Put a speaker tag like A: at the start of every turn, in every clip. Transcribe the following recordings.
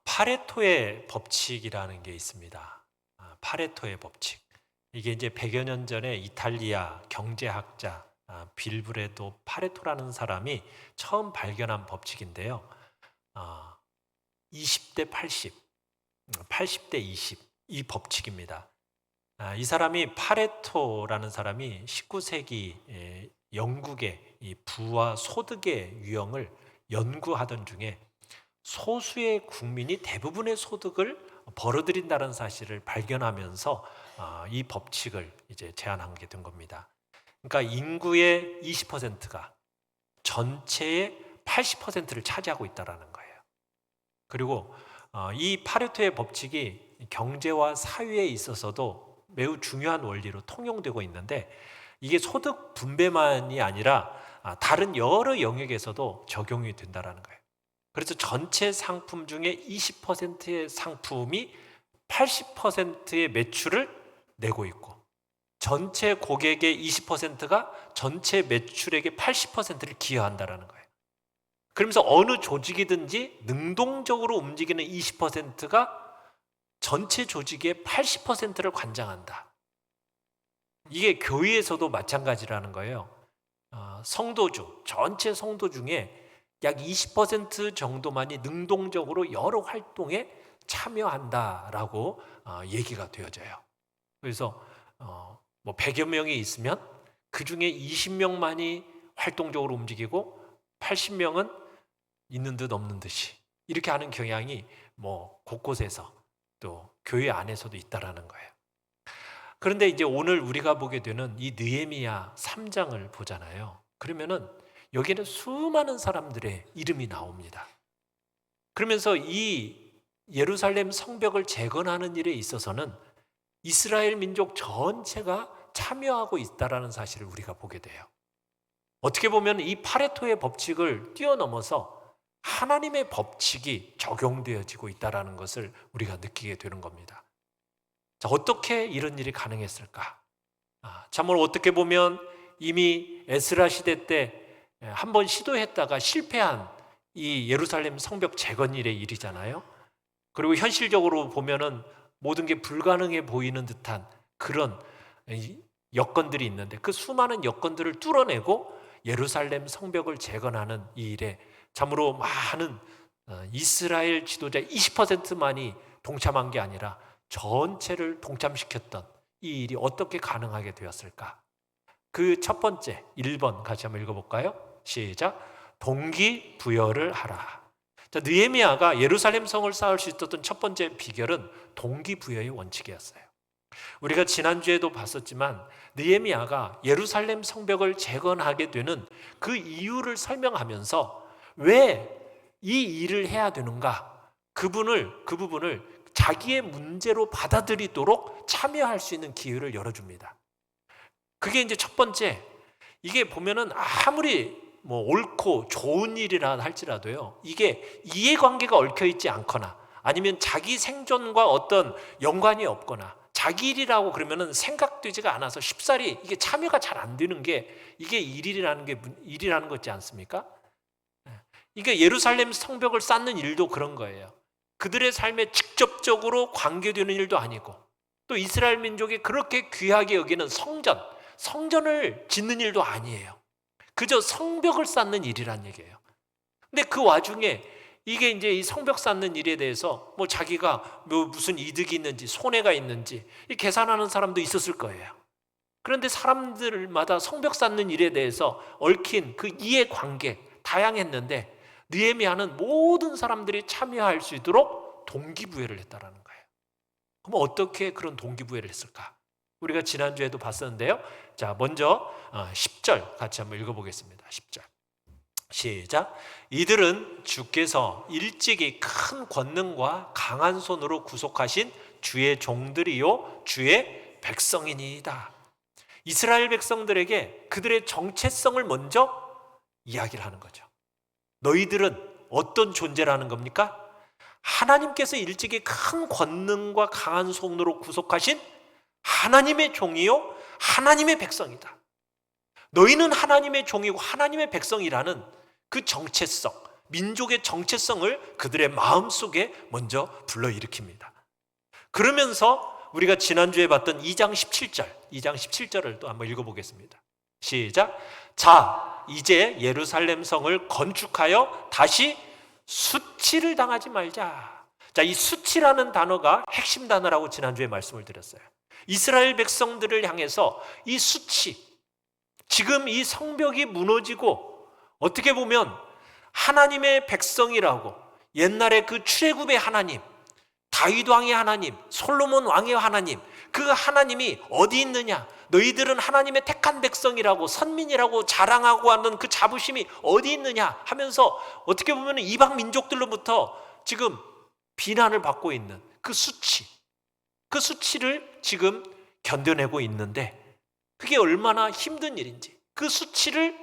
A: 파레토의 법칙이라는 게 있습니다. 파레토의 법칙. 이게 이제 100여 년 전에 이탈리아 경제학자 빌브레도 파레토라는 사람이 처음 발견한 법칙인데요. 20대 80, 80대 20, 이 법칙입니다. 이 사람이 파레토라는 사람이 19세기 영국의 이 부와 소득의 유형을 연구하던 중에 소수의 국민이 대부분의 소득을 벌어들인다는 사실을 발견하면서 이 법칙을 이제 제안하게 된 겁니다. 그러니까 인구의 20%가 전체의 80%를 차지하고 있다는 거예요. 그리고 이 파레토의 법칙이 경제와 사회에 있어서도 매우 중요한 원리로 통용되고 있는데, 이게 소득 분배만이 아니라 다른 여러 영역에서도 적용이 된다는 거예요. 그래서 전체 상품 중에 20%의 상품이 80%의 매출을 내고 있고, 전체 고객의 20%가 전체 매출액의 80%를 기여한다는 거예요. 그러면서 어느 조직이든지 능동적으로 움직이는 20%가 전체 조직의 80%를 관장한다. 이게 교회에서도 마찬가지라는 거예요. 전체 성도 중에 약 20% 정도만이 능동적으로 여러 활동에 참여한다라고 얘기가 되어져요. 그래서 100여 명이 있으면 그 중에 20명만이 활동적으로 움직이고 80명은 있는 듯 없는 듯이 이렇게 하는 경향이 곳곳에서 또 교회 안에서도 있다라는 거예요. 그런데 이제 오늘 우리가 보게 되는 이 느헤미야 3장을 보잖아요. 그러면은 여기에는 수많은 사람들의 이름이 나옵니다. 그러면서 이 예루살렘 성벽을 재건하는 일에 있어서는 이스라엘 민족 전체가 참여하고 있다라는 사실을 우리가 보게 돼요. 어떻게 보면 이 파레토의 법칙을 뛰어넘어서 하나님의 법칙이 적용되어지고 있다라는 것을 우리가 느끼게 되는 겁니다. 자, 어떻게 이런 일이 가능했을까? 참으로 어떻게 보면 이미 에스라 시대 때 한번 시도했다가 실패한 이 예루살렘 성벽 재건 일의 일이잖아요. 그리고 현실적으로 보면은 모든 게 불가능해 보이는 듯한 그런 여건들이 있는데, 그 수많은 여건들을 뚫어내고 예루살렘 성벽을 재건하는 이 일에 참으로 많은 이스라엘 지도자 20%만이 동참한 게 아니라 전체를 동참시켰던 이 일이 어떻게 가능하게 되었을까? 그 첫 번째 1번 같이 한번 읽어볼까요? 시작. 동기부여를 하라. 자, 느헤미야가 예루살렘 성을 쌓을 수 있었던 첫 번째 비결은 동기부여의 원칙이었어요. 우리가 지난주에도 봤었지만 느헤미야가 예루살렘 성벽을 재건하게 되는 그 이유를 설명하면서 왜 이 일을 해야 되는가, 그 부분을 자기의 문제로 받아들이도록 참여할 수 있는 기회를 열어줍니다. 그게 이제 첫 번째, 이게 보면은 아무리 옳고 좋은 일이라 할지라도요, 이게 이해관계가 얽혀있지 않거나 아니면 자기 생존과 어떤 연관이 없거나 자기 일이라고 그러면은 생각되지가 않아서 쉽사리 이게 참여가 잘 안 되는 게 이게 일이라는 거지 않습니까? 이게 예루살렘 성벽을 쌓는 일도 그런 거예요. 그들의 삶에 직접적으로 관계되는 일도 아니고, 또 이스라엘 민족이 그렇게 귀하게 여기는 성전을 짓는 일도 아니에요. 그저 성벽을 쌓는 일이란 얘기예요. 근데 그 와중에 이게 이제 이 성벽 쌓는 일에 대해서 자기가 무슨 이득이 있는지 손해가 있는지 계산하는 사람도 있었을 거예요. 그런데 사람들마다 성벽 쌓는 일에 대해서 얽힌 그 이해관계 다양했는데, 느헤미야는 모든 사람들이 참여할 수 있도록 동기부여를 했다라는 거예요. 그럼 어떻게 그런 동기부여를 했을까? 우리가 지난주에도 봤었는데요. 자, 먼저 10절 같이 한번 읽어보겠습니다. 10절 시작. 이들은 주께서 일찍이 큰 권능과 강한 손으로 구속하신 주의 종들이요 주의 백성이니이다. 이스라엘 백성들에게 그들의 정체성을 먼저 이야기를 하는 거죠. 너희들은 어떤 존재라는 겁니까? 하나님께서 일찍이 큰 권능과 강한 손으로 구속하신 하나님의 종이요 하나님의 백성이다. 너희는 하나님의 종이고 하나님의 백성이라는 그 정체성, 민족의 정체성을 그들의 마음속에 먼저 불러일으킵니다. 그러면서 우리가 지난주에 봤던 2장 17절을 또 한번 읽어보겠습니다. 시작. 자, 이제 예루살렘 성을 건축하여 다시 수치를 당하지 말자. 자, 이 수치라는 단어가 핵심 단어라고 지난주에 말씀을 드렸어요. 이스라엘 백성들을 향해서 이 수치, 지금 이 성벽이 무너지고 어떻게 보면 하나님의 백성이라고 옛날에 그 출애굽의 하나님, 다윗 왕의 하나님, 솔로몬 왕의 하나님, 그 하나님이 어디 있느냐? 너희들은 하나님의 택한 백성이라고 선민이라고 자랑하고 하는 그 자부심이 어디 있느냐 하면서 어떻게 보면 이방 민족들로부터 지금 비난을 받고 있는 그 수치, 그 수치를 지금 견뎌내고 있는데 그게 얼마나 힘든 일인지 그 수치를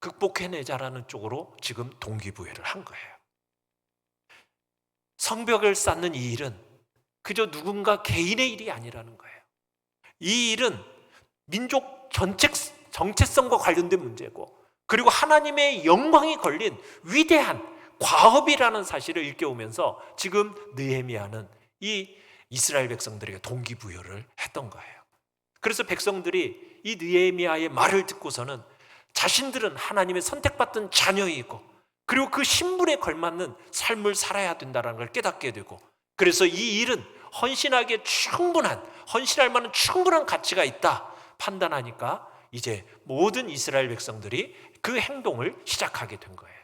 A: 극복해내자라는 쪽으로 지금 동기부여를 한 거예요. 성벽을 쌓는 이 일은 그저 누군가 개인의 일이 아니라는 거예요. 이 일은 민족 정체성과 관련된 문제고, 그리고 하나님의 영광이 걸린 위대한 과업이라는 사실을 일깨우면서 지금 느헤미야는 이 이스라엘 백성들에게 동기부여를 했던 거예요. 그래서 백성들이 이 느헤미야의 말을 듣고서는 자신들은 하나님의 선택받은 자녀이고 그리고 그 신분에 걸맞는 삶을 살아야 된다는 걸 깨닫게 되고, 그래서 이 일은 헌신할 만한 충분한 가치가 있다 판단하니까 이제 모든 이스라엘 백성들이 그 행동을 시작하게 된 거예요.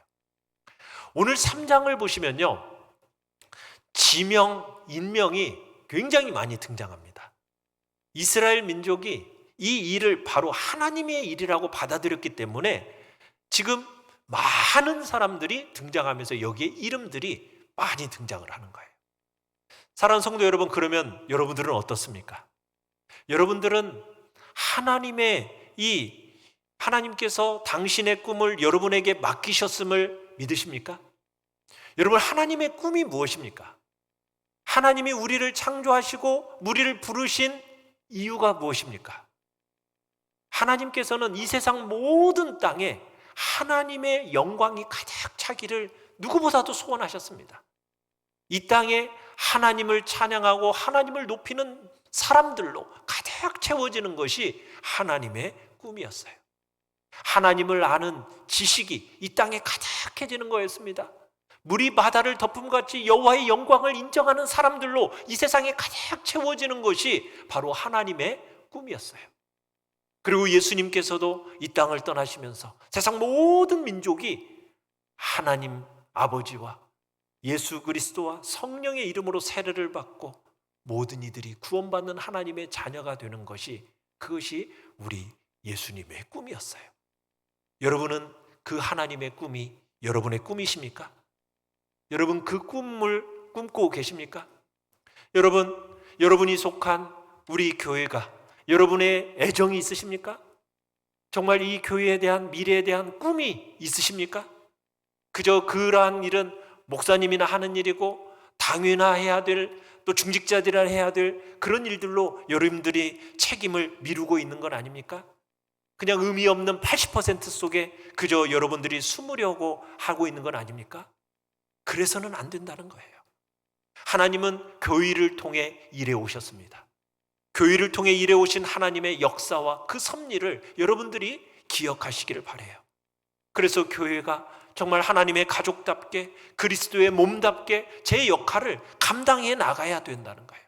A: 오늘 3장을 보시면요, 지명, 인명이 굉장히 많이 등장합니다. 이스라엘 민족이 이 일을 바로 하나님의 일이라고 받아들였기 때문에 지금 많은 사람들이 등장하면서 여기에 이름들이 많이 등장을 하는 거예요. 사랑하는 성도 여러분, 그러면 여러분들은 어떻습니까? 여러분들은 하나님께서 당신의 꿈을 여러분에게 맡기셨음을 믿으십니까? 여러분, 하나님의 꿈이 무엇입니까? 하나님이 우리를 창조하시고 우리를 부르신 이유가 무엇입니까? 하나님께서는 이 세상 모든 땅에 하나님의 영광이 가득 차기를 누구보다도 소원하셨습니다. 이 땅에 하나님을 찬양하고 하나님을 높이는 사람들로 가득 채워지는 것이 하나님의 꿈이었어요. 하나님을 아는 지식이 이 땅에 가득해지는 거였습니다. 물이 바다를 덮음같이 여호와의 영광을 인정하는 사람들로 이 세상에 가득 채워지는 것이 바로 하나님의 꿈이었어요. 그리고 예수님께서도 이 땅을 떠나시면서 세상 모든 민족이 하나님 아버지와 예수 그리스도와 성령의 이름으로 세례를 받고 모든 이들이 구원받는 하나님의 자녀가 되는 것이, 그것이 우리 예수님의 꿈이었어요. 여러분은 그 하나님의 꿈이 여러분의 꿈이십니까? 여러분 그 꿈을 꿈꾸고 계십니까? 여러분이 속한 우리 교회가 여러분의 애정이 있으십니까? 정말 이 교회에 대한 미래에 대한 꿈이 있으십니까? 그저 그러한 일은 목사님이나 하는 일이고 당회나 해야 될, 또 중직자들이나 해야 될 그런 일들로 여러분들이 책임을 미루고 있는 건 아닙니까? 그냥 의미 없는 80% 속에 그저 여러분들이 숨으려고 하고 있는 건 아닙니까? 그래서는 안 된다는 거예요. 하나님은 교회를 통해 일해 오셨습니다. 교회를 통해 일해 오신 하나님의 역사와 그 섭리를 여러분들이 기억하시기를 바라요. 그래서 교회가 정말 하나님의 가족답게 그리스도의 몸답게 제 역할을 감당해 나가야 된다는 거예요.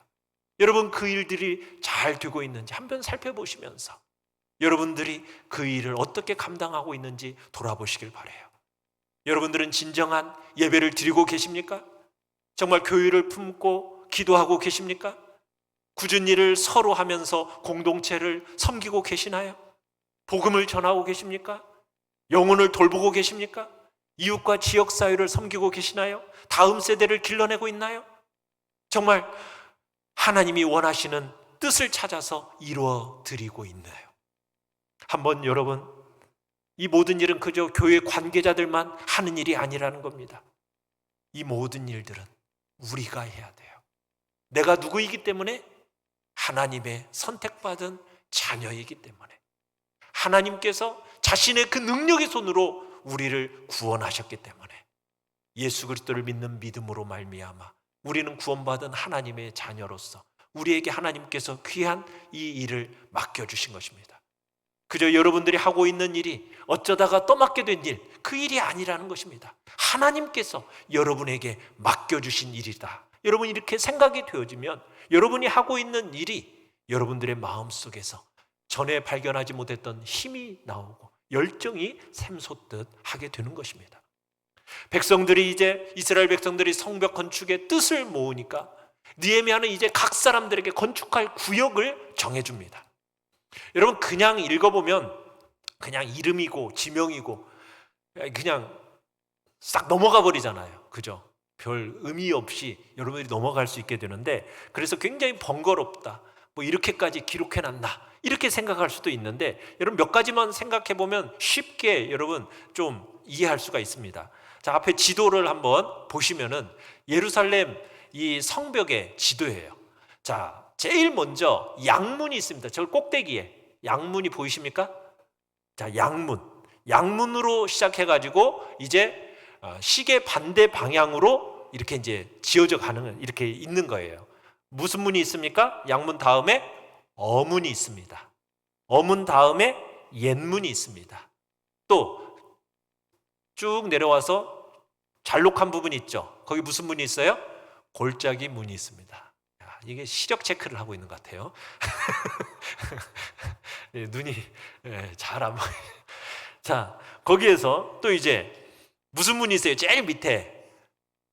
A: 여러분 그 일들이 잘 되고 있는지 한번 살펴보시면서 여러분들이 그 일을 어떻게 감당하고 있는지 돌아보시길 바라요. 여러분들은 진정한 예배를 드리고 계십니까? 정말 교회를 품고 기도하고 계십니까? 굳은 일을 서로 하면서 공동체를 섬기고 계시나요? 복음을 전하고 계십니까? 영혼을 돌보고 계십니까? 이웃과 지역사회를 섬기고 계시나요? 다음 세대를 길러내고 있나요? 정말 하나님이 원하시는 뜻을 찾아서 이루어 드리고 있나요? 한번 여러분, 이 모든 일은 그저 교회 관계자들만 하는 일이 아니라는 겁니다. 이 모든 일들은 우리가 해야 돼요. 내가 누구이기 때문에? 하나님의 선택받은 자녀이기 때문에, 하나님께서 자신의 그 능력의 손으로 우리를 구원하셨기 때문에 예수 그리스도를 믿는 믿음으로 말미암아 우리는 구원받은 하나님의 자녀로서 우리에게 하나님께서 귀한 이 일을 맡겨주신 것입니다. 그저 여러분들이 하고 있는 일이 어쩌다가 떠맡게 된 일, 그 일이 아니라는 것입니다. 하나님께서 여러분에게 맡겨주신 일이다. 여러분 이렇게 생각이 되어지면 여러분이 하고 있는 일이 여러분들의 마음속에서 전에 발견하지 못했던 힘이 나오고 열정이 샘솟듯 하게 되는 것입니다. 백성들이 이제 이스라엘 백성들이 성벽 건축의 뜻을 모으니까 느헤미야는 이제 각 사람들에게 건축할 구역을 정해줍니다. 여러분 그냥 읽어보면 그냥 이름이고 지명이고 그냥 싹 넘어가 버리잖아요. 그죠? 별 의미 없이 여러분들이 넘어갈 수 있게 되는데 그래서 굉장히 번거롭다. 뭐 이렇게까지 기록해놨나 이렇게 생각할 수도 있는데 여러분 몇 가지만 생각해보면 쉽게 여러분 좀 이해할 수가 있습니다. 자, 앞에 지도를 한번 보시면은 예루살렘 이 성벽의 지도예요. 자, 제일 먼저 양문이 있습니다. 저 꼭대기에 양문이 보이십니까? 자, 양문으로 시작해가지고 이제 시계 반대 방향으로 이렇게 이제 지어져 가는 이렇게 있는 거예요. 무슨 문이 있습니까? 양문 다음에 어문이 있습니다. 어문 다음에 옛문이 있습니다. 또 쭉 내려와서 잘록한 부분이 있죠. 거기 무슨 문이 있어요? 골짜기 문이 있습니다. 이게 시력 체크를 하고 있는 것 같아요. 눈이 잘 안 보여요. 자, 거기에서 또 이제 무슨 문이 있어요? 제일 밑에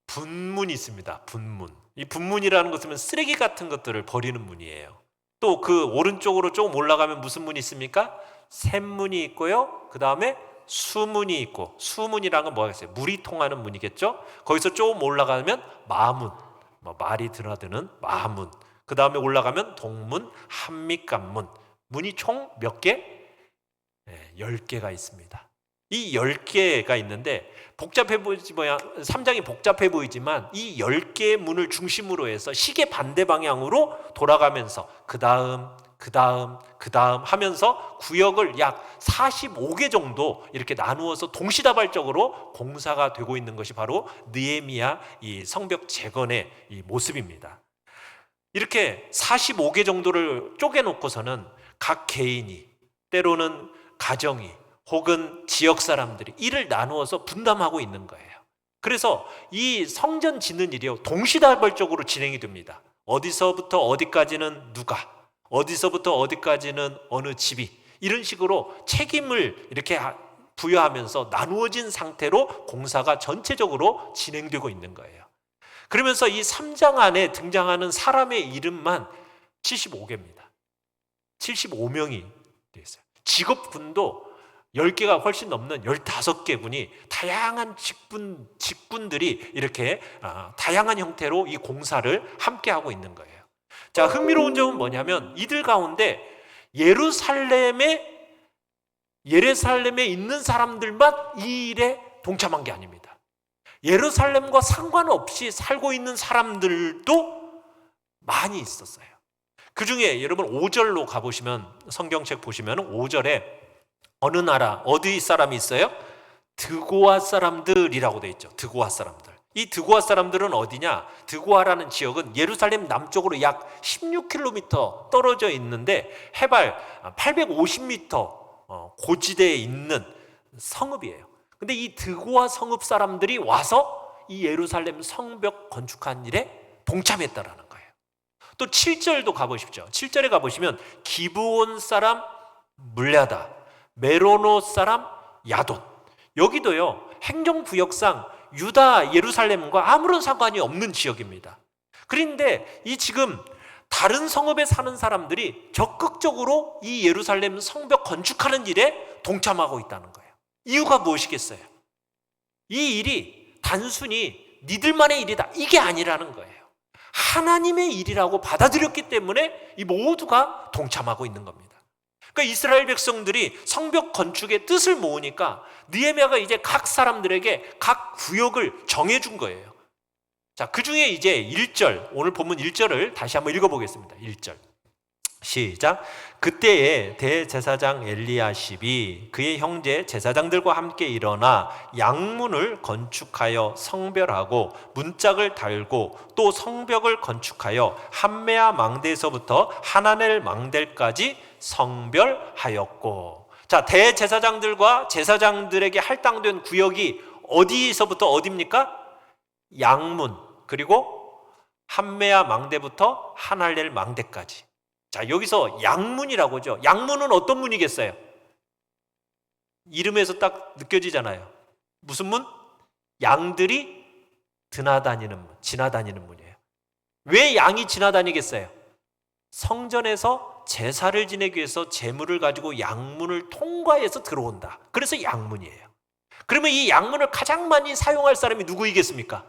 A: 분문이 있습니다. 분문. 이 분문이라는 것은 쓰레기 같은 것들을 버리는 문이에요. 또 그 오른쪽으로 조금 올라가면 무슨 문이 있습니까? 샘문이 있고요. 그 다음에 수문이 있고, 수문이라는 건 뭐겠어요? 물이 통하는 문이겠죠? 거기서 조금 올라가면 마문, 말이 드나드는 마문. 그 다음에 올라가면 동문, 한밑간문. 문이 총 몇 개? 10개가 있습니다. 이 10개가 있는데 복잡해 보이지만 3장이 복잡해 보이지만 이 10개의 문을 중심으로 해서 시계 반대 방향으로 돌아가면서 그 다음 하면서 구역을 약 45개 정도 이렇게 나누어서 동시다발적으로 공사가 되고 있는 것이 바로 느헤미야 이 성벽 재건의 이 모습입니다. 이렇게 45개 정도를 쪼개놓고서는 각 개인이 때로는 가정이 혹은 지역 사람들이 일을 나누어서 분담하고 있는 거예요. 그래서 이 성전 짓는 일이요 동시다발적으로 진행이 됩니다. 어디서부터 어디까지는 누가, 어디서부터 어디까지는 어느 집이, 이런 식으로 책임을 이렇게 부여하면서 나누어진 상태로 공사가 전체적으로 진행되고 있는 거예요. 그러면서 이 3장 안에 등장하는 사람의 이름만 75개입니다. 75명이 되어 있어요. 직업군도 10개가 훨씬 넘는 15개 군이 다양한 직군들이 이렇게 다양한 형태로 이 공사를 함께 하고 있는 거예요. 자, 흥미로운 점은 뭐냐면 이들 가운데 예루살렘에 있는 사람들만 이 일에 동참한 게 아닙니다. 예루살렘과 상관없이 살고 있는 사람들도 많이 있었어요. 그 중에 여러분 5절로 가보시면, 성경책 보시면 5절에 어느 나라, 어디 사람이 있어요? 드고아 사람들이라고 돼 있죠. 드고아 사람들. 이 드고아 사람들은 어디냐? 드고아라는 지역은 예루살렘 남쪽으로 약 16km 떨어져 있는데 해발 850m 고지대에 있는 성읍이에요. 근데 이 드고아 성읍 사람들이 와서 이 예루살렘 성벽 건축한 일에 동참했다라는 거예요. 또 7절도 가보십시오. 7절에 가보시면 기브온 사람 물랴다, 메로노 사람 야돈. 여기도요 행정구역상 유다 예루살렘과 아무런 상관이 없는 지역입니다. 그런데 이 지금 다른 성읍에 사는 사람들이 적극적으로 이 예루살렘 성벽 건축하는 일에 동참하고 있다는 거예요. 이유가 무엇이겠어요? 이 일이 단순히 니들만의 일이다 이게 아니라는 거예요. 하나님의 일이라고 받아들였기 때문에 이 모두가 동참하고 있는 겁니다. 그러니까 이스라엘 백성들이 성벽 건축의 뜻을 모으니까 느헤미야가 이제 각 사람들에게 각 구역을 정해준 거예요. 자, 그 중에 이제 1절, 오늘 본문 1절을 다시 한번 읽어보겠습니다. 1절. 시작. 그때에 대제사장 엘리야십이 그의 형제 제사장들과 함께 일어나 양문을 건축하여 성별하고 문짝을 달고 또 성벽을 건축하여 함메아 망대에서부터 하나넬 망대까지 성별하였고. 자, 대제사장들과 제사장들에게 할당된 구역이 어디서부터 어디입니까? 양문, 그리고 함메아 망대부터 하나넬 망대까지. 자, 여기서 양문이라고 하죠. 양문은 어떤 문이겠어요? 이름에서 딱 느껴지잖아요. 무슨 문? 양들이 드나다니는 문, 지나다니는 문이에요. 왜 양이 지나다니겠어요? 성전에서 제사를 지내기 위해서 제물을 가지고 양문을 통과해서 들어온다. 그래서 양문이에요. 그러면 이 양문을 가장 많이 사용할 사람이 누구이겠습니까?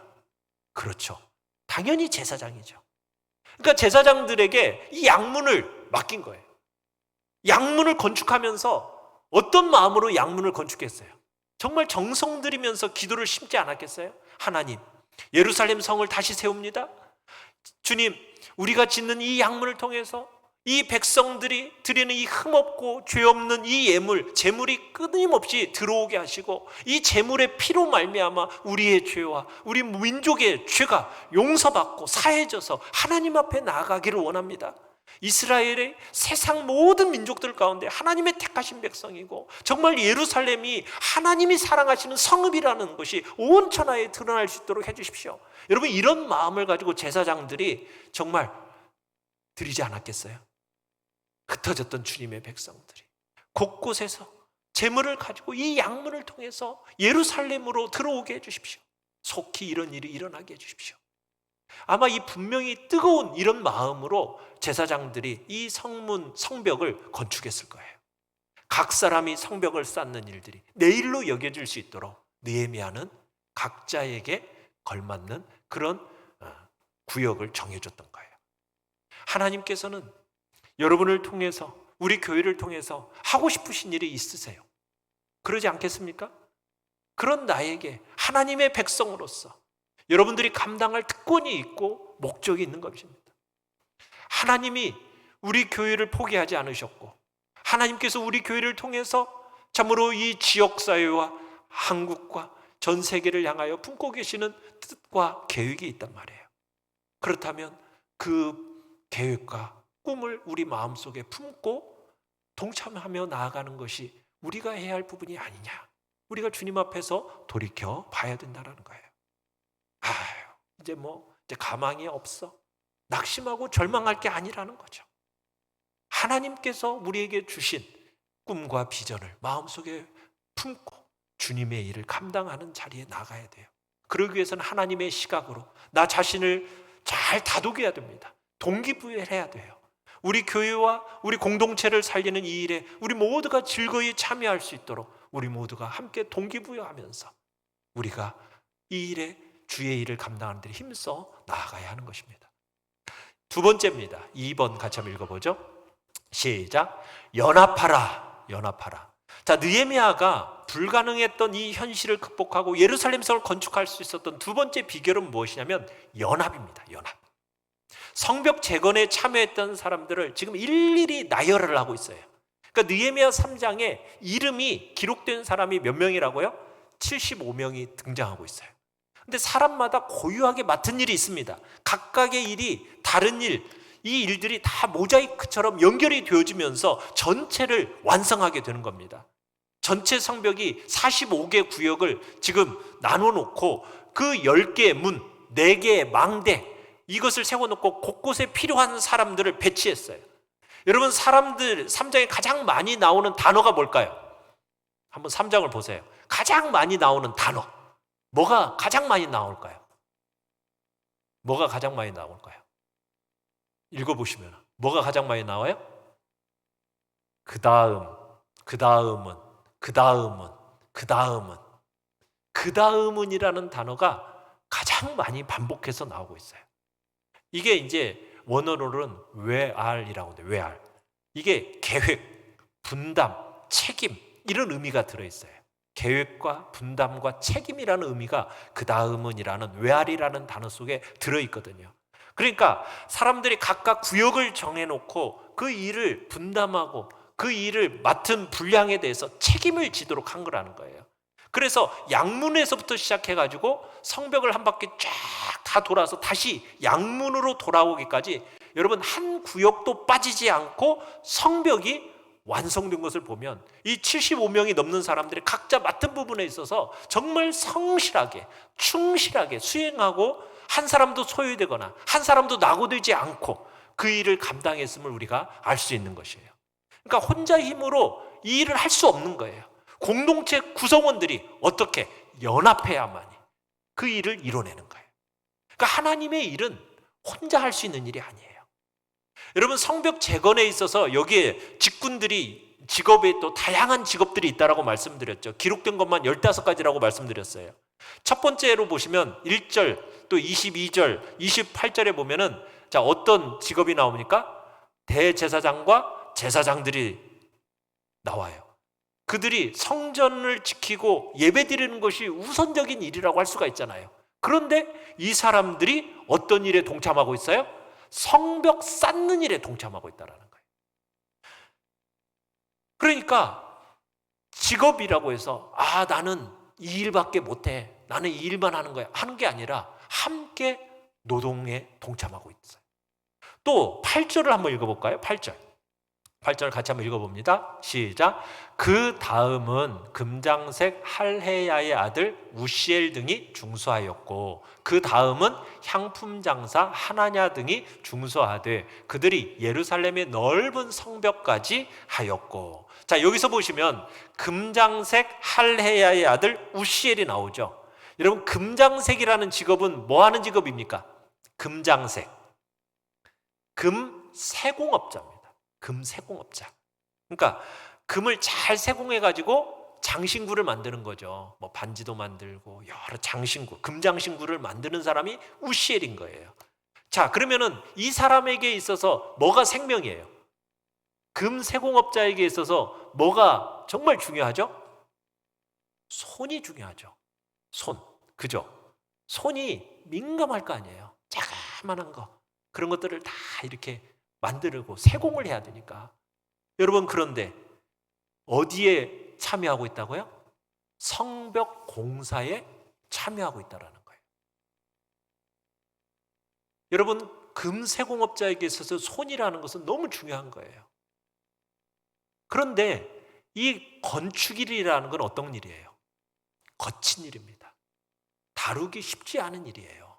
A: 그렇죠. 당연히 제사장이죠. 그러니까 제사장들에게 이 양문을 맡긴 거예요. 양문을 건축하면서 어떤 마음으로 양문을 건축했어요? 정말 정성 들이면서 기도를 심지 않았겠어요? 하나님, 예루살렘 성을 다시 세웁니다. 주님, 우리가 짓는 이 양문을 통해서 이 백성들이 드리는 이 흠없고 죄 없는 이 예물, 제물이 끊임없이 들어오게 하시고 이 제물의 피로 말미암아 우리의 죄와 우리 민족의 죄가 용서받고 사해져서 하나님 앞에 나아가기를 원합니다. 이스라엘의 세상 모든 민족들 가운데 하나님의 택하신 백성이고 정말 예루살렘이 하나님이 사랑하시는 성읍이라는 것이 온 천하에 드러날 수 있도록 해주십시오. 여러분, 이런 마음을 가지고 제사장들이 정말 드리지 않았겠어요? 흩어졌던 주님의 백성들이 곳곳에서 제물을 가지고 이 양문을 통해서 예루살렘으로 들어오게 해주십시오. 속히 이런 일이 일어나게 해주십시오. 아마 이 분명히 뜨거운 이런 마음으로 제사장들이 이 성벽을 건축했을 거예요. 각 사람이 성벽을 쌓는 일들이 내일로 여겨질 수 있도록 느헤미야는 각자에게 걸맞는 그런 구역을 정해줬던 거예요. 하나님께서는 여러분을 통해서, 우리 교회를 통해서 하고 싶으신 일이 있으세요. 그러지 않겠습니까? 그런 나에게 하나님의 백성으로서 여러분들이 감당할 특권이 있고 목적이 있는 것입니다. 하나님이 우리 교회를 포기하지 않으셨고 하나님께서 우리 교회를 통해서 참으로 이 지역사회와 한국과 전 세계를 향하여 품고 계시는 뜻과 계획이 있단 말이에요. 그렇다면 그 계획과 꿈을 우리 마음속에 품고 동참하며 나아가는 것이 우리가 해야 할 부분이 아니냐. 우리가 주님 앞에서 돌이켜 봐야 된다는 거예요. 이제 가망이 없어. 낙심하고 절망할 게 아니라는 거죠. 하나님께서 우리에게 주신 꿈과 비전을 마음속에 품고 주님의 일을 감당하는 자리에 나가야 돼요. 그러기 위해서는 하나님의 시각으로 나 자신을 잘 다독여야 됩니다. 동기부여해야 돼요. 우리 교회와 우리 공동체를 살리는 이 일에 우리 모두가 즐거이 참여할 수 있도록 우리 모두가 함께 동기부여하면서 우리가 이 일에 주의 일을 감당하는 데 힘써 나아가야 하는 것입니다. 두 번째입니다. 2번 같이 한번 읽어보죠. 시작. 연합하라. 연합하라. 자, 느헤미야가 불가능했던 이 현실을 극복하고 예루살렘 성을 건축할 수 있었던 두 번째 비결은 무엇이냐면 연합입니다. 연합. 성벽 재건에 참여했던 사람들을 지금 일일이 나열을 하고 있어요. 그러니까 느헤미야 3장에 이름이 기록된 사람이 몇 명이라고요? 75명이 등장하고 있어요. 근데 사람마다 고유하게 맡은 일이 있습니다. 각각의 일이 다른 일, 이 일들이 다 모자이크처럼 연결이 되어지면서 전체를 완성하게 되는 겁니다. 전체 성벽이 45개 구역을 지금 나눠놓고 그 10개의 문, 4개의 망대, 이것을 세워놓고 곳곳에 필요한 사람들을 배치했어요. 여러분, 사람들 3장에 가장 많이 나오는 단어가 뭘까요? 한번 3장을 보세요. 가장 많이 나오는 단어. 뭐가 가장 많이 나올까요? 뭐가 가장 많이 나올까요? 읽어보시면 뭐가 가장 많이 나와요? 그 다음은이라는 단어가 가장 많이 반복해서 나오고 있어요. 이게 이제 원어로는 외알이라고 해요. 외알. 이게 계획, 분담, 책임 이런 의미가 들어있어요. 계획과 분담과 책임이라는 의미가 그 다음은이라는 외알이라는 단어 속에 들어있거든요. 그러니까 사람들이 각각 구역을 정해놓고 그 일을 분담하고 그 일을 맡은 분량에 대해서 책임을 지도록 한 거라는 거예요. 그래서 양문에서부터 시작해가지고 성벽을 한 바퀴 쫙 다 돌아서 다시 양문으로 돌아오기까지 여러분 한 구역도 빠지지 않고 성벽이 완성된 것을 보면 이 75명이 넘는 사람들이 각자 맡은 부분에 있어서 정말 성실하게 충실하게 수행하고 한 사람도 소외되거나 한 사람도 낙오되지 않고 그 일을 감당했음을 우리가 알 수 있는 것이에요. 그러니까 혼자 힘으로 이 일을 할 수 없는 거예요. 공동체 구성원들이 어떻게 연합해야만이 그 일을 이뤄내는 거예요. 그러니까 하나님의 일은 혼자 할 수 있는 일이 아니에요. 여러분 성벽 재건에 있어서 여기에 직군들이 직업에 또 다양한 직업들이 있다라고 말씀드렸죠. 기록된 것만 15가지라고 말씀드렸어요. 첫 번째로 보시면 1절 또 22절 28절에 보면은 자 어떤 직업이 나옵니까? 대제사장과 제사장들이 나와요. 그들이 성전을 지키고 예배드리는 것이 우선적인 일이라고 할 수가 있잖아요. 그런데 이 사람들이 어떤 일에 동참하고 있어요? 성벽 쌓는 일에 동참하고 있다는 거예요. 그러니까 직업이라고 해서 나는 이 일밖에 못해, 나는 이 일만 하는 거야 하는 게 아니라 함께 노동에 동참하고 있어요. 또 8절을 한번 읽어볼까요? 8절 같이 한번 읽어봅니다. 시작. 그 다음은 금장색 할헤야의 아들 우시엘 등이 중수하였고 그 다음은 향품 장사 하나냐 등이 중수하되 그들이 예루살렘의 넓은 성벽까지 하였고. 자 여기서 보시면 금장색 할헤야의 아들 우시엘이 나오죠. 여러분 금장색이라는 직업은 뭐 하는 직업입니까? 금장색 금세공업자입니다. 금세공업자. 그러니까 금을 잘 세공해가지고 장신구를 만드는 거죠. 뭐 반지도 만들고 여러 장신구, 금장신구를 만드는 사람이 우시엘인 거예요. 자, 그러면은 이 사람에게 있어서 뭐가 생명이에요? 금세공업자에게 있어서 뭐가 정말 중요하죠? 손이 중요하죠. 손, 그죠? 손이 민감할 거 아니에요. 자그만한 거, 그런 것들을 다 이렇게 만들고 세공을 해야 되니까. 여러분 그런데 어디에 참여하고 있다고요? 성벽 공사에 참여하고 있다는 거예요. 여러분 금세공업자에게 있어서 손이라는 것은 너무 중요한 거예요. 그런데 이 건축일이라는 건 어떤 일이에요? 거친 일입니다. 다루기 쉽지 않은 일이에요.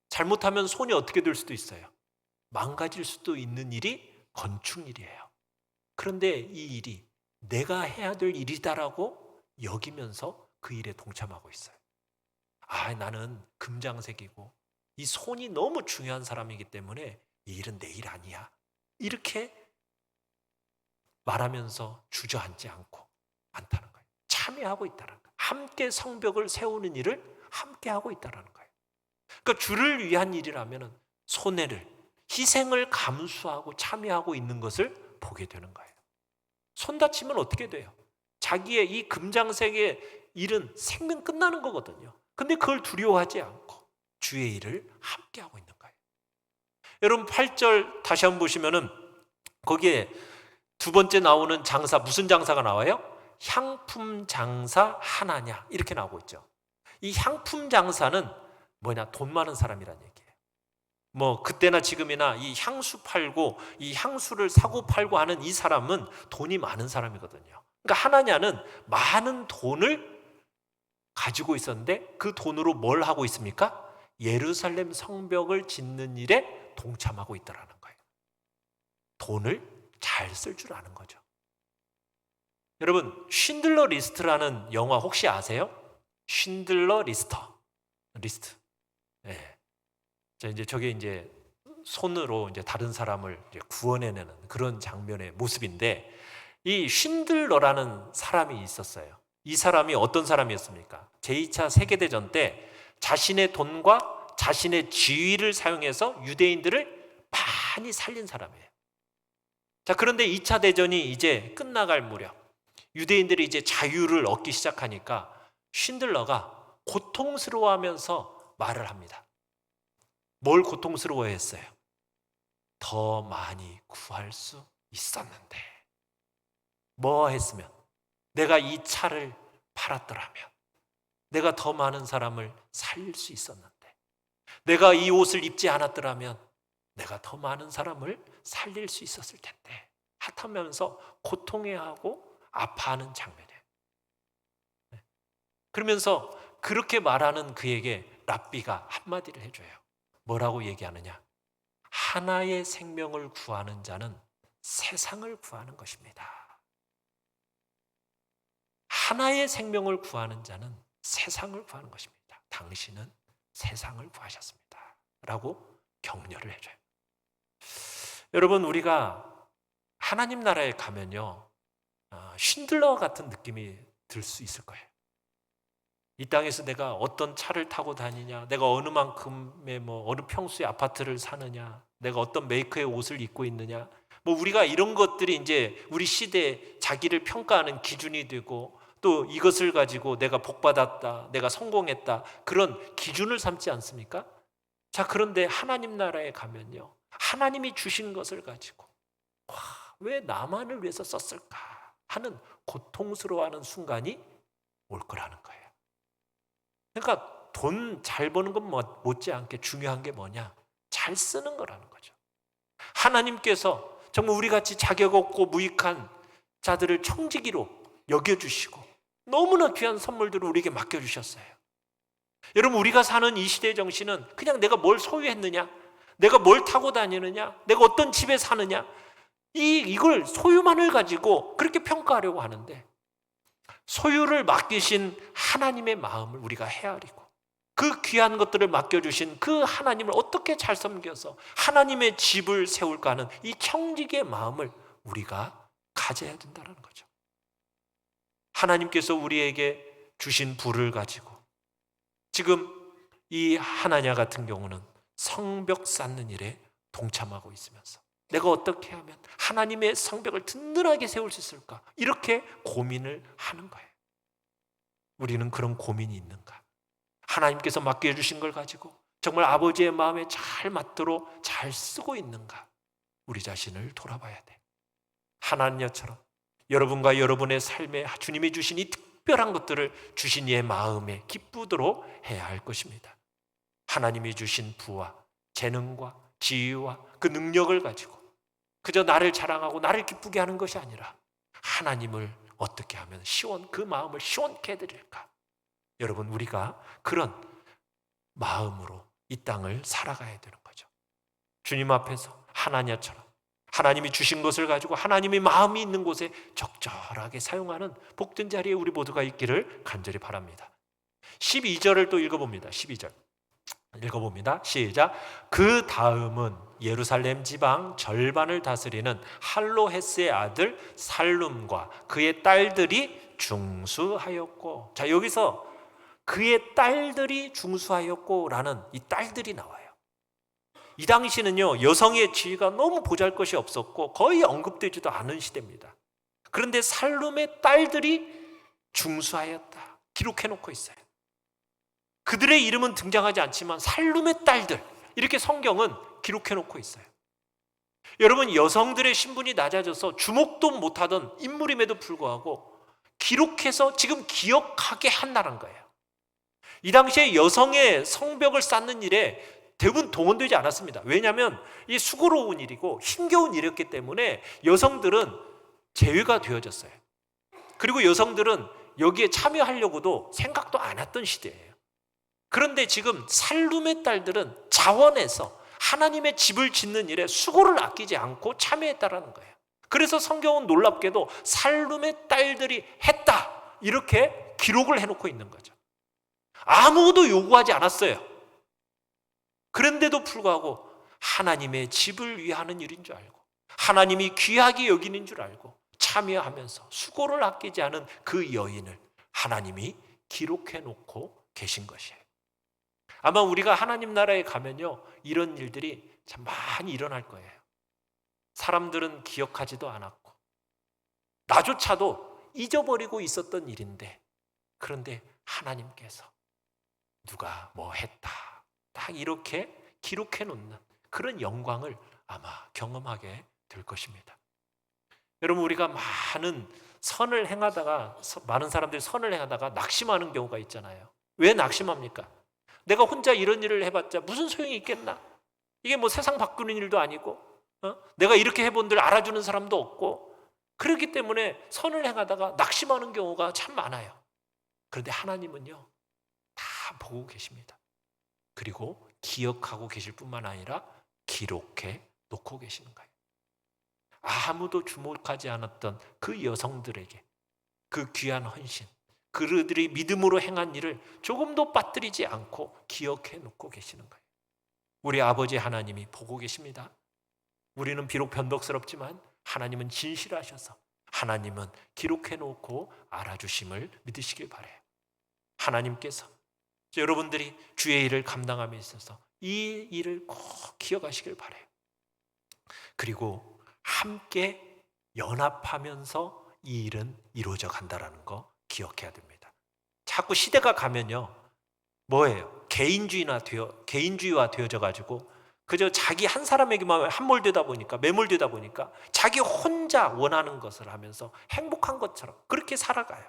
A: 잘못하면 손이 어떻게 될 수도 있어요. 망가질 수도 있는 일이 건축일이에요. 그런데 이 일이 내가 해야 될 일이다라고 여기면서 그 일에 동참하고 있어요. 나는 금장색이고 이 손이 너무 중요한 사람이기 때문에 이 일은 내 일 아니야. 이렇게 말하면서 주저앉지 않다는 거예요. 참여하고 있다는 거예요. 함께 성벽을 세우는 일을 함께 하고 있다는 거예요. 그러니까 주를 위한 일이라면 손해를 희생을 감수하고 참여하고 있는 것을 보게 되는 거예요. 손 다치면 어떻게 돼요? 자기의 이 금장색의 일은 생명 끝나는 거거든요. 근데 그걸 두려워하지 않고 주의 일을 함께 하고 있는 거예요. 여러분 8절 다시 한번 보시면은 거기에 두 번째 나오는 장사, 무슨 장사가 나와요? 향품 장사 하나냐 이렇게 나오고 있죠. 이 향품 장사는 뭐냐? 돈 많은 사람이라는 얘기예요. 뭐 그때나 지금이나 이 향수 팔고 이 향수를 사고 팔고 하는 이 사람은 돈이 많은 사람이거든요. 그러니까 하나냐는 많은 돈을 가지고 있었는데 그 돈으로 뭘 하고 있습니까? 예루살렘 성벽을 짓는 일에 동참하고 있다는 거예요. 돈을 잘 쓸 줄 아는 거죠. 여러분 쉰들러 리스트라는 영화 혹시 아세요? 쉰들러 리스트. 네. 이제 저게 이제 손으로 이제 다른 사람을 이제 구원해내는 그런 장면의 모습인데 이 쉰들러라는 사람이 있었어요. 이 사람이 어떤 사람이었습니까? 제2차 세계대전 때 자신의 돈과 자신의 지위를 사용해서 유대인들을 많이 살린 사람이에요. 자, 그런데 2차 대전이 이제 끝나갈 무렵 유대인들이 이제 자유를 얻기 시작하니까 쉰들러가 고통스러워하면서 말을 합니다. 뭘 고통스러워했어요? 더 많이 구할 수 있었는데. 뭐 했으면? 내가 이 차를 팔았더라면, 내가 더 많은 사람을 살릴 수 있었는데, 내가 이 옷을 입지 않았더라면 내가 더 많은 사람을 살릴 수 있었을 텐데 하면서 고통해하고 아파하는 장면이에요. 그러면서 그렇게 말하는 그에게 랍비가 한마디를 해줘요. 뭐라고 얘기하느냐? 하나의 생명을 구하는 자는 세상을 구하는 것입니다. 하나의 생명을 구하는 자는 세상을 구하는 것입니다. 당신은 세상을 구하셨습니다. 라고 격려를 해줘요. 여러분, 우리가 하나님 나라에 가면요, 쉰들러 같은 느낌이 들 수 있을 거예요. 이 땅에서 내가 어떤 차를 타고 다니냐, 내가 어느 만큼의 어느 평수의 아파트를 사느냐, 내가 어떤 메이커의 옷을 입고 있느냐, 우리가 이런 것들이 이제 우리 시대에 자기를 평가하는 기준이 되고, 또 이것을 가지고 내가 복받았다, 내가 성공했다, 그런 기준을 삼지 않습니까? 자, 그런데 하나님 나라에 가면요, 하나님이 주신 것을 가지고 왜 나만을 위해서 썼을까 하는 고통스러워하는 순간이 올 거라는 거예요. 그러니까 돈 잘 버는 건 못지않게 중요한 게 뭐냐? 잘 쓰는 거라는 거죠. 하나님께서 정말 우리같이 자격 없고 무익한 자들을 청지기로 여겨주시고 너무나 귀한 선물들을 우리에게 맡겨주셨어요. 여러분, 우리가 사는 이 시대의 정신은 그냥 내가 뭘 소유했느냐, 내가 뭘 타고 다니느냐, 내가 어떤 집에 사느냐, 이걸 소유만을 가지고 그렇게 평가하려고 하는데, 소유를 맡기신 하나님의 마음을 우리가 헤아리고 그 귀한 것들을 맡겨주신 그 하나님을 어떻게 잘 섬겨서 하나님의 집을 세울까 하는 이 청지기의 마음을 우리가 가져야 된다는 거죠. 하나님께서 우리에게 주신 부를 가지고 지금 이 하나냐 같은 경우는 성벽 쌓는 일에 동참하고 있으면서 내가 어떻게 하면 하나님의 성벽을 든든하게 세울 수 있을까? 이렇게 고민을 하는 거예요. 우리는 그런 고민이 있는가? 하나님께서 맡겨주신 걸 가지고 정말 아버지의 마음에 잘 맞도록 잘 쓰고 있는가? 우리 자신을 돌아봐야 돼. 하나님처럼 여러분과 여러분의 삶에 주님이 주신 이 특별한 것들을 주신 이의 마음에 기쁘도록 해야 할 것입니다. 하나님이 주신 부와 재능과 지위와 그 능력을 가지고 그저 나를 자랑하고 나를 기쁘게 하는 것이 아니라 하나님을 어떻게 하면 그 마음을 시원케 해드릴까? 여러분, 우리가 그런 마음으로 이 땅을 살아가야 되는 거죠. 주님 앞에서 하나냐처럼 하나님이 주신 것을 가지고 하나님의 마음이 있는 곳에 적절하게 사용하는 복된 자리에 우리 모두가 있기를 간절히 바랍니다. 12절을 또 읽어봅니다. 12절 읽어봅니다. 시작. 그 다음은 예루살렘 지방 절반을 다스리는 할로헤스의 아들 살룸과 그의 딸들이 중수하였고, 자, 여기서 그의 딸들이 중수하였고 라는 이 딸들이 나와요. 이 당시는요, 여성의 지위가 너무 보잘것이 없었고 거의 언급되지도 않은 시대입니다. 그런데 살룸의 딸들이 중수하였다 기록해놓고 있어요. 그들의 이름은 등장하지 않지만 살룸의 딸들, 이렇게 성경은 기록해놓고 있어요. 여러분, 여성들의 신분이 낮아져서 주목도 못하던 인물임에도 불구하고 기록해서 지금 기억하게 한다는 거예요. 이 당시에 여성의 성벽을 쌓는 일에 대부분 동원되지 않았습니다. 왜냐하면 이 수고로운 일이고 힘겨운 일이었기 때문에 여성들은 제외가 되어졌어요. 그리고 여성들은 여기에 참여하려고도 생각도 안 했던 시대예요. 그런데 지금 살룸의 딸들은 자원해서 하나님의 집을 짓는 일에 수고를 아끼지 않고 참여했다라는 거예요. 그래서 성경은 놀랍게도 살룸의 딸들이 했다 이렇게 기록을 해놓고 있는 거죠. 아무도 요구하지 않았어요. 그런데도 불구하고 하나님의 집을 위하는 일인 줄 알고 하나님이 귀하게 여기는 줄 알고 참여하면서 수고를 아끼지 않은 그 여인을 하나님이 기록해놓고 계신 것이에요. 아마 우리가 하나님 나라에 가면요, 이런 일들이 참 많이 일어날 거예요. 사람들은 기억하지도 않았고 나조차도 잊어버리고 있었던 일인데, 그런데 하나님께서 누가 뭐 했다 딱 이렇게 기록해 놓는 그런 영광을 아마 경험하게 될 것입니다. 여러분, 우리가 많은 사람들이 선을 행하다가 낙심하는 경우가 있잖아요. 왜 낙심합니까? 내가 혼자 이런 일을 해봤자 무슨 소용이 있겠나? 이게 뭐 세상 바꾸는 일도 아니고, 내가 이렇게 해본들 알아주는 사람도 없고, 그렇기 때문에 선을 행하다가 낙심하는 경우가 참 많아요. 그런데 하나님은요, 다 보고 계십니다. 그리고 기억하고 계실 뿐만 아니라 기록해 놓고 계시는 거예요. 아무도 주목하지 않았던 그 여성들에게 그 귀한 헌신, 그들이 믿음으로 행한 일을 조금도 빠뜨리지 않고 기억해 놓고 계시는 거예요. 우리 아버지 하나님이 보고 계십니다. 우리는 비록 변덕스럽지만 하나님은 진실하셔서 하나님은 기록해 놓고 알아주심을 믿으시길 바라요. 하나님께서 여러분들이 주의 일을 감당함에 있어서 이 일을 꼭 기억하시길 바라요. 그리고 함께 연합하면서 이 일은 이루어져 간다는 거 기억해야 됩니다. 자꾸 시대가 가면요, 뭐예요? 개인주의화 되어져 가지고 그저 자기 한 사람에게만 매몰되다 보니까 자기 혼자 원하는 것을 하면서 행복한 것처럼 그렇게 살아가요.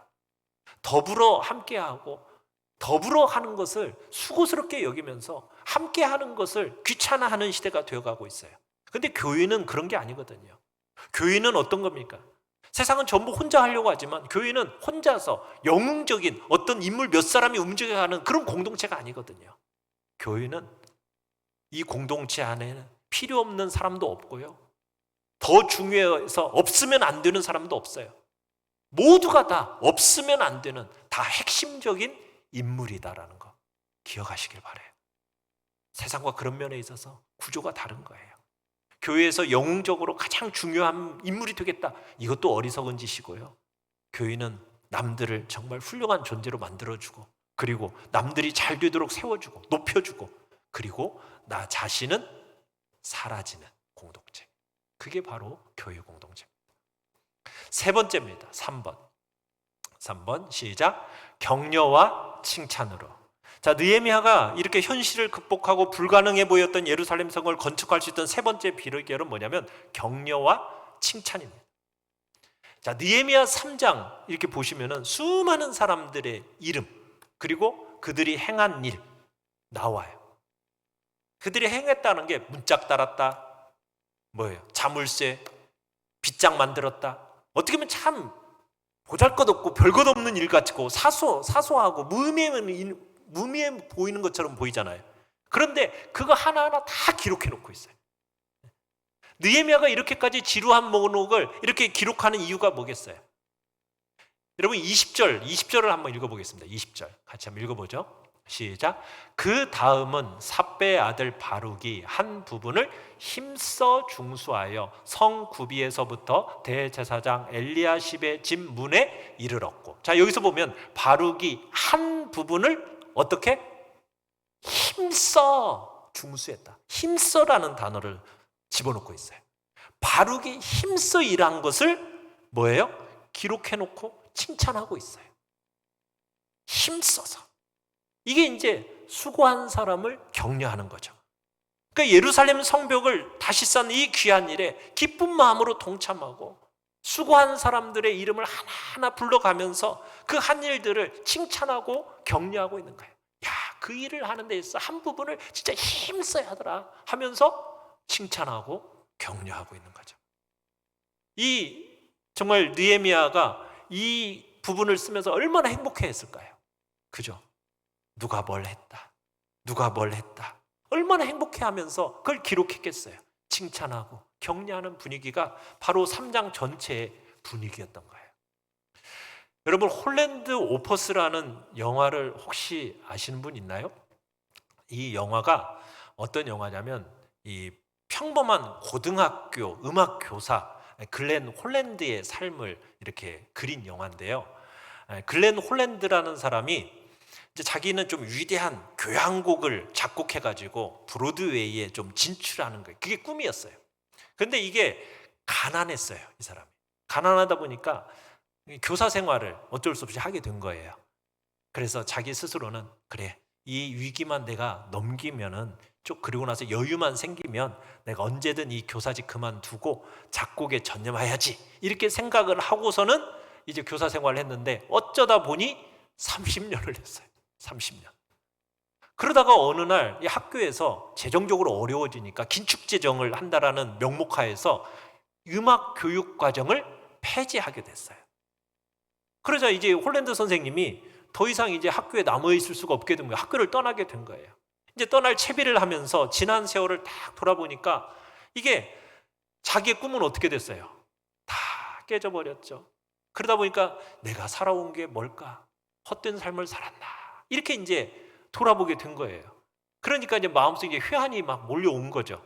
A: 더불어 함께하고 더불어 하는 것을 수고스럽게 여기면서 함께하는 것을 귀찮아하는 시대가 되어가고 있어요. 근데 교회는 그런 게 아니거든요. 교회는 어떤 겁니까? 세상은 전부 혼자 하려고 하지만 교회는 혼자서 영웅적인 어떤 인물 몇 사람이 움직여가는 그런 공동체가 아니거든요. 교회는 이 공동체 안에는 필요 없는 사람도 없고요, 더 중요해서 없으면 안 되는 사람도 없어요. 모두가 다 없으면 안 되는 다 핵심적인 인물이다라는 거 기억하시길 바라요. 세상과 그런 면에 있어서 구조가 다른 거예요. 교회에서 영웅적으로 가장 중요한 인물이 되겠다, 이것도 어리석은 짓이고요. 교회는 남들을 정말 훌륭한 존재로 만들어주고, 그리고 남들이 잘 되도록 세워주고 높여주고, 그리고 나 자신은 사라지는 공동체, 그게 바로 교회 공동체입니다. 세 번째입니다. 3번 시작. 격려와 칭찬으로. 자, 느헤미야가 이렇게 현실을 극복하고 불가능해 보였던 예루살렘 성을 건축할 수 있던 세 번째 비결은 뭐냐면 격려와 칭찬입니다. 자, 느헤미야 3장 이렇게 보시면은 수많은 사람들의 이름, 그리고 그들이 행한 일 나와요. 그들이 행했다는 게 문짝 달았다, 뭐예요? 자물쇠, 빗장 만들었다. 어떻게 보면 참 보잘것없고 별것없는 일 같고 사소하고 무미해 보이는 것처럼 보이잖아요. 그런데 그거 하나하나 다 기록해 놓고 있어요. 느헤미야가 이렇게까지 지루한 목록을 이렇게 기록하는 이유가 뭐겠어요? 여러분 20절을 한번 읽어보겠습니다. 20절 같이 한번 읽어보죠. 시작. 그 다음은 삽배의 아들 바룩이 한 부분을 힘써 중수하여 성 구비에서부터 대제사장 엘리야십의 집 문에 이르렀고. 자, 여기서 보면 바룩이 한 부분을 어떻게? 힘써 중수했다. 힘써라는 단어를 집어넣고 있어요. 바룩이 힘써 일한 것을 뭐예요? 기록해놓고 칭찬하고 있어요. 힘써서. 이게 이제 수고한 사람을 격려하는 거죠. 그러니까 예루살렘 성벽을 다시 쌓는 이 귀한 일에 기쁜 마음으로 동참하고 수고한 사람들의 이름을 하나하나 불러가면서 그 한 일들을 칭찬하고 격려하고 있는 거예요. 야, 그 일을 하는 데 있어 한 부분을 진짜 힘써야 하더라 하면서 칭찬하고 격려하고 있는 거죠. 이 정말 느헤미야가 이 부분을 쓰면서 얼마나 행복해했을까요? 그죠? 누가 뭘 했다 얼마나 행복해하면서 그걸 기록했겠어요. 칭찬하고 격려하는 분위기가 바로 3장 전체의 분위기였던 거예요. 여러분, 홀랜드 오퍼스라는 영화를 혹시 아시는 분 있나요? 이 영화가 어떤 영화냐면 이 평범한 고등학교 음악 교사 글렌 홀랜드의 삶을 이렇게 그린 영화인데요. 글렌 홀랜드라는 사람이 이제 자기는 좀 위대한 교향곡을 작곡해가지고 브로드웨이에 좀 진출하는 거예요. 그게 꿈이었어요. 그런데 이게 가난했어요. 이 사람이 가난하다 보니까 교사 생활을 어쩔 수 없이 하게 된 거예요. 그래서 자기 스스로는 그래, 이 위기만 내가 넘기면은 그리고 나서 여유만 생기면 내가 언제든 이 교사직 그만두고 작곡에 전념해야지 이렇게 생각을 하고서는 이제 교사 생활을 했는데 어쩌다 보니 30년을 했어요. 30년. 그러다가 어느 날 이 학교에서 재정적으로 어려워지니까 긴축 재정을 한다라는 명목하에서 음악 교육 과정을 폐지하게 됐어요. 그러자 이제 홀랜드 선생님이 더 이상 이제 학교에 남아 있을 수가 없게 된 거예요. 학교를 떠나게 된 거예요. 이제 떠날 채비를 하면서 지난 세월을 딱 돌아보니까 이게 자기의 꿈은 어떻게 됐어요? 다 깨져버렸죠. 그러다 보니까 내가 살아온 게 뭘까? 헛된 삶을 살았나? 이렇게 이제 돌아보게 된 거예요. 그러니까 이제 마음속에 회한이 막 몰려온 거죠.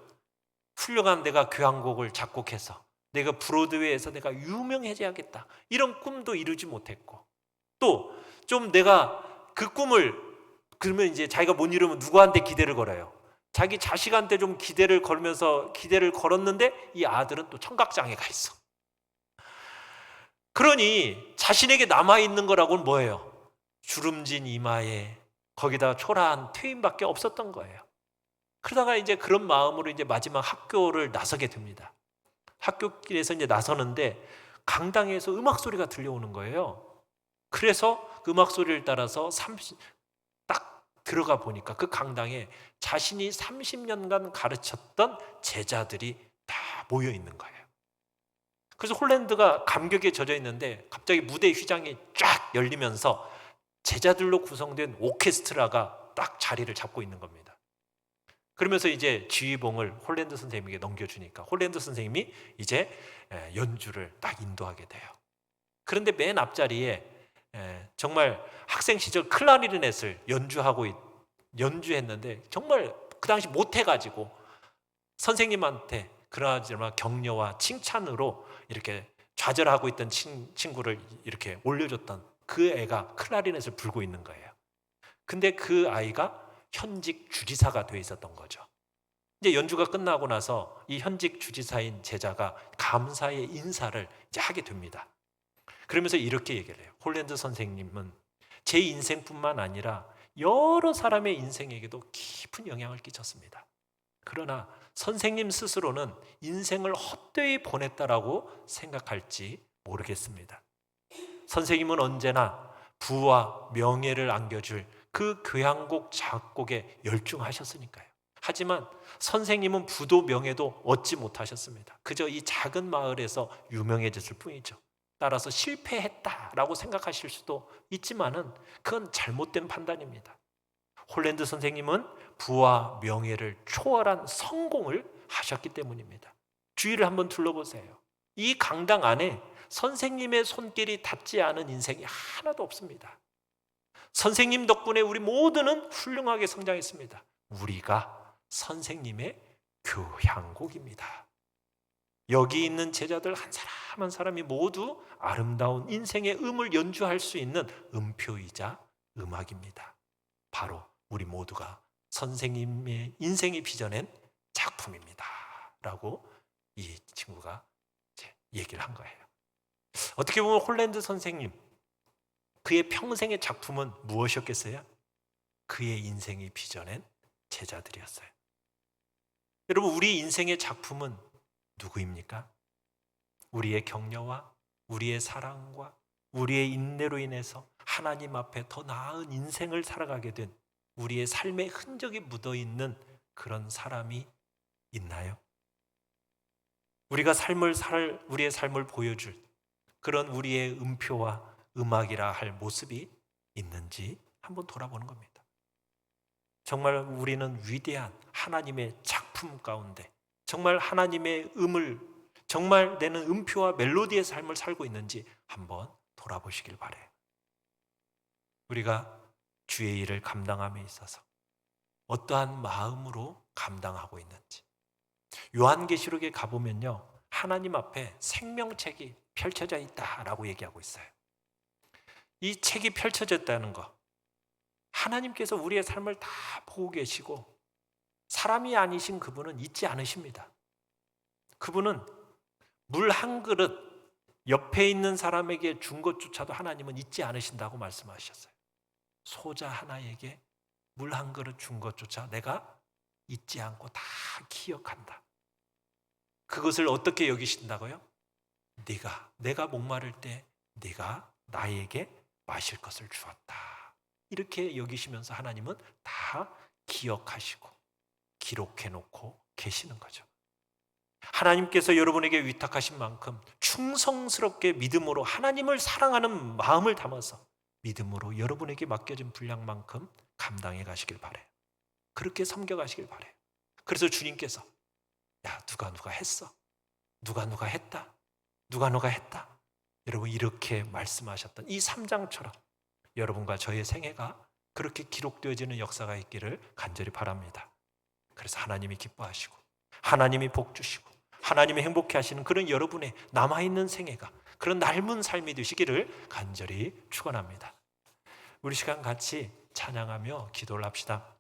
A: 훌륭한 내가 교향곡을 작곡해서 내가 브로드웨이에서 내가 유명해져야겠다. 이런 꿈도 이루지 못했고 또 좀 내가 그 꿈을 그러면 이제 자기가 못 이루면 누구한테 기대를 걸어요? 자기 자식한테 좀 기대를 걸면서 기대를 걸었는데 이 아들은 또 청각장애가 있어. 그러니 자신에게 남아있는 거라고는 뭐예요? 주름진 이마에 거기다 초라한 퇴임밖에 없었던 거예요. 그러다가 이제 그런 마음으로 이제 마지막 학교를 나서게 됩니다. 학교길에서 이제 나서는데 강당에서 음악 소리가 들려오는 거예요. 그래서 그 음악 소리를 따라서 딱 들어가 보니까 그 강당에 자신이 30년간 가르쳤던 제자들이 다 모여 있는 거예요. 그래서 홀랜드가 감격에 젖어 있는데 갑자기 무대 휘장이 쫙 열리면서 제자들로 구성된 오케스트라가 딱 자리를 잡고 있는 겁니다. 그러면서 이제 지휘봉을 홀랜드 선생님에게 넘겨주니까 홀랜드 선생님이 이제 연주를 딱 인도하게 돼요. 그런데 맨 앞자리에 정말 학생 시절 클라리넷을 연주했는데 정말 그 당시 못해가지고 선생님한테 그러나 격려와 칭찬으로 이렇게 좌절하고 있던 친구를 이렇게 올려줬던 그 애가 클라리넷을 불고 있는 거예요. 근데 그 아이가 현직 주지사가 돼 있었던 거죠. 이제 연주가 끝나고 나서 이 현직 주지사인 제자가 감사의 인사를 이제 하게 됩니다. 그러면서 이렇게 얘기를 해요. 홀랜드 선생님은 제 인생뿐만 아니라 여러 사람의 인생에게도 깊은 영향을 끼쳤습니다. 그러나 선생님 스스로는 인생을 헛되이 보냈다라고 생각할지 모르겠습니다. 선생님은 언제나 부와 명예를 안겨줄 그 교향곡 작곡에 열중하셨으니까요. 하지만 선생님은 부도 명예도 얻지 못하셨습니다. 그저 이 작은 마을에서 유명해졌을 뿐이죠. 따라서 실패했다라고 생각하실 수도 있지만은 그건 잘못된 판단입니다. 홀랜드 선생님은 부와 명예를 초월한 성공을 하셨기 때문입니다. 주위를 한번 둘러보세요. 이 강당 안에 선생님의 손길이 닿지 않은 인생이 하나도 없습니다. 선생님 덕분에 우리 모두는 훌륭하게 성장했습니다. 우리가 선생님의 교향곡입니다. 여기 있는 제자들 한 사람 한 사람이 모두 아름다운 인생의 음을 연주할 수 있는 음표이자 음악입니다. 바로 우리 모두가 선생님의 인생이 빚어낸 작품입니다. 라고 이 친구가 얘기를 한 거예요. 어떻게 보면 홀랜드 선생님, 그의 평생의 작품은 무엇이었겠어요? 그의 인생이 빚어낸 제자들이었어요. 여러분, 우리 인생의 작품은 누구입니까? 우리의 격려와 우리의 사랑과 우리의 인내로 인해서 하나님 앞에 더 나은 인생을 살아가게 된 우리의 삶의 흔적이 묻어있는 그런 사람이 있나요? 우리가 우리의 삶을 보여줄 그런 우리의 음표와 음악이라 할 모습이 있는지 한번 돌아보는 겁니다. 정말 우리는 위대한 하나님의 작품 가운데 정말 하나님의 음을 정말 내는 음표와 멜로디의 삶을 살고 있는지 한번 돌아보시길 바라요. 우리가 주의 일을 감당함에 있어서 어떠한 마음으로 감당하고 있는지. 요한계시록에 가보면요, 하나님 앞에 생명책이 펼쳐져 있다라고 얘기하고 있어요. 이 책이 펼쳐졌다는 것, 하나님께서 우리의 삶을 다 보고 계시고 사람이 아니신 그분은 잊지 않으십니다. 그분은 물 한 그릇 옆에 있는 사람에게 준 것조차도 하나님은 잊지 않으신다고 말씀하셨어요. 소자 하나에게 물 한 그릇 준 것조차 내가 잊지 않고 다 기억한다. 그것을 어떻게 여기신다고요? 내가 목마를 때 네가 나에게 마실 것을 주었다. 이렇게 여기시면서 하나님은 다 기억하시고 기록해 놓고 계시는 거죠. 하나님께서 여러분에게 위탁하신 만큼 충성스럽게 믿음으로 하나님을 사랑하는 마음을 담아서 믿음으로 여러분에게 맡겨진 분량만큼 감당해 가시길 바래요. 그렇게 섬겨 가시길 바래요. 그래서 주님께서 야, 누가 했어? 누가 했다? 누가 했다? 여러분, 이렇게 말씀하셨던 이 3장처럼 여러분과 저의 생애가 그렇게 기록되어지는 역사가 있기를 간절히 바랍니다. 그래서 하나님이 기뻐하시고 하나님이 복 주시고 하나님이 행복해 하시는 그런 여러분의 남아있는 생애가 그런 삶은 삶이 되시기를 간절히 축원합니다. 우리 시간 같이 찬양하며 기도를 합시다.